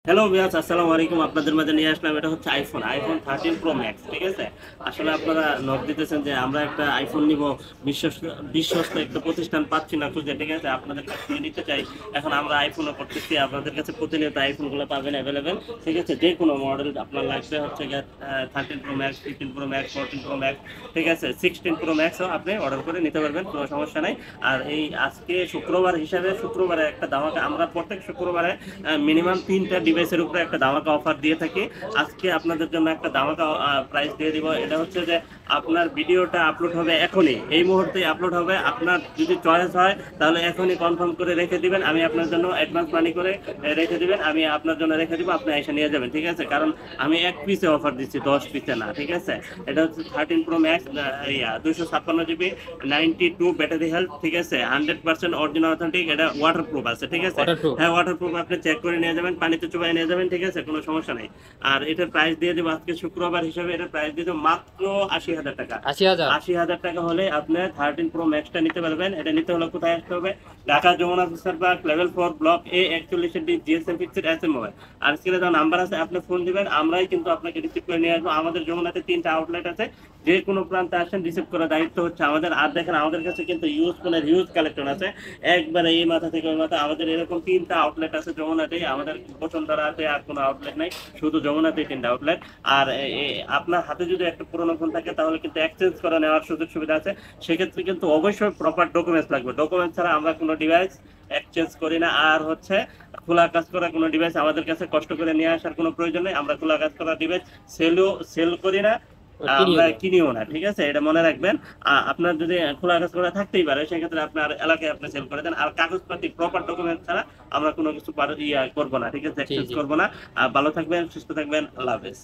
Hello viewers, আসসালামু আলাইকুম। আপনাদের মাঝে নিয়ে আসলাম, এটা হচ্ছে আইফোন 13 প্রো ম্যাক্স। ঠিক আছে, আসলে আপনারা নক দিতেছেন যে আমরা একটা আইফোন নিব, বিশ্বস্ত বিশ্বস্ত একটা প্রতিষ্ঠান পাচ্ছি না খুঁজে। ঠিক আছে, আপনাদের কাছ থেকে নিতে চাই। এখন আমরা আইফোনও করতেছি, আপনাদের কাছে প্রতিনিয়ত আইফোনগুলো পাবেন অ্যাভেলেবেল। ঠিক আছে, যে কোনো মডেল আপনার লাগবে হচ্ছে 13 pro max, 15 pro max, 14 pro max, ঠিক আছে, 16 প্রো ম্যাক্সও আপনি অর্ডার করে নিতে পারবেন, কোনো সমস্যা নাই। আর এই আজকে শুক্রবার হিসাবে শুক্রবারে একটা ধামাকা, আমরা প্রত্যেক শুক্রবারে মিনিমাম 3টা ডিভাইসের উপরে একটা ধামাকা অফার দিয়ে থাকি। আজকে আপনাদের জন্য একটা ধামাকা প্রাইস দিয়ে দিব। এটা হচ্ছে যে আপনার ভিডিওটা আপলোড হবে এখনই, এই মুহূর্তে আপলোড হবে। আপনার যদি চয়েস হয় তাহলে এখনই কনফার্ম করে রেখে দিবেন, আমি আপনার জন্য অ্যাডভান্স মানি করে রেখে দিবেন, আমি আপনার জন্য রেখে দিব, আপনি এসে নিয়ে যাবেন। ঠিক আছে, কারণ আমি এক পিসে অফার দিচ্ছি, 10 পিসে না। ঠিক আছে, এটা হচ্ছে 13 pro max, 256 GB, 92 battery health. ঠিক আছে, 100% অরিজিনাল অথেন্টিক, এটা ওয়াটারপ্রুফ আছে। ঠিক আছে, ওয়াটারপ্রুফ। হ্যাঁ ওয়াটারপ্রুফ, আপনি চেক করে নিয়ে যাবেন, পানিতে চুবাই নিয়ে যাবেন। ঠিক আছে, কোনো সমস্যা নেই। আর এটার প্রাইস দিয়ে দেবো আজকে শুক্রবার হিসাবে, এটার প্রাইস দিয়ে দেবো মাত্র 80,000 টাকা। 80,000। 80,000 টাকা হলে আপনি 13 প্রো ম্যাক্সটা নিতে পারবেন। এটা নিতে হলে কোথায় আসতে হবে? Dhaka Jamuna future park, level 4, block A 41D, GSM fixed SM mobile. আর স্ক্রিনে দেওয়া নাম্বার আছে, আপনি ফোন দিবেন, আমরাই কিন্তু আপনাকে রিসিভ করে নিয়ে আসবো। আমাদের যমুনাতে 3টা আউটলেট আছে, যে কোনো প্রান্তে আসেন, রিসিভ করার দায়িত্ব হচ্ছে আমাদের। আর দেখেন আমাদের কাছে কিন্তু ইউজ ফোনের হিউজ কালেকশন আছে, একবারে এই মাথা থেকে ওই মাথা। আমাদের এরকম 3টা আউটলেট আছে যমুনাতেই, আমাদের বসুন্ধরা আছে, আর কোনো আউটলেট নাই, শুধু যমুনাতেই 3টা আউটলেট। আর আপনার হাতে যদি একটা পুরোনো ফোন থাকে তাহলে কিন্তু এক্সচেঞ্জ করে নেওয়ার সুযোগ সুবিধা আছে। সেক্ষেত্রে কিন্তু অবশ্যই প্রপার ডকুমেন্টস লাগবে, ডকুমেন্টস ছাড়া আমরা কোনো ডিভাইস এক্সচেঞ্জ করি না। আর হচ্ছে খোলা কাজ করা কোনো ডিভাইস আমাদের কাছে কষ্ট করে নিয়ে আসার কোনো প্রয়োজন নেই। আমরা খোলা কাজ করা ডিভাইস সেল করি না, কিনিও আমরা না। কিনিও না। ঠিক আছে, এটা মনে রাখবেন। আপনার যদি খোলা কাজ করা থাকতেই পারে, সেক্ষেত্রে আপনার এলাকায় আপনি সেল করে দেন। আর কাগজপাতি প্রপার ডকুমেন্ট ছাড়া আমরা কোনো কিছু করবো না। ঠিক আছে, জি এক্সচেঞ্জ জি। করবো না। ভালো থাকবেন, সুস্থ থাকবেন, আল্লাহ হাফেজ।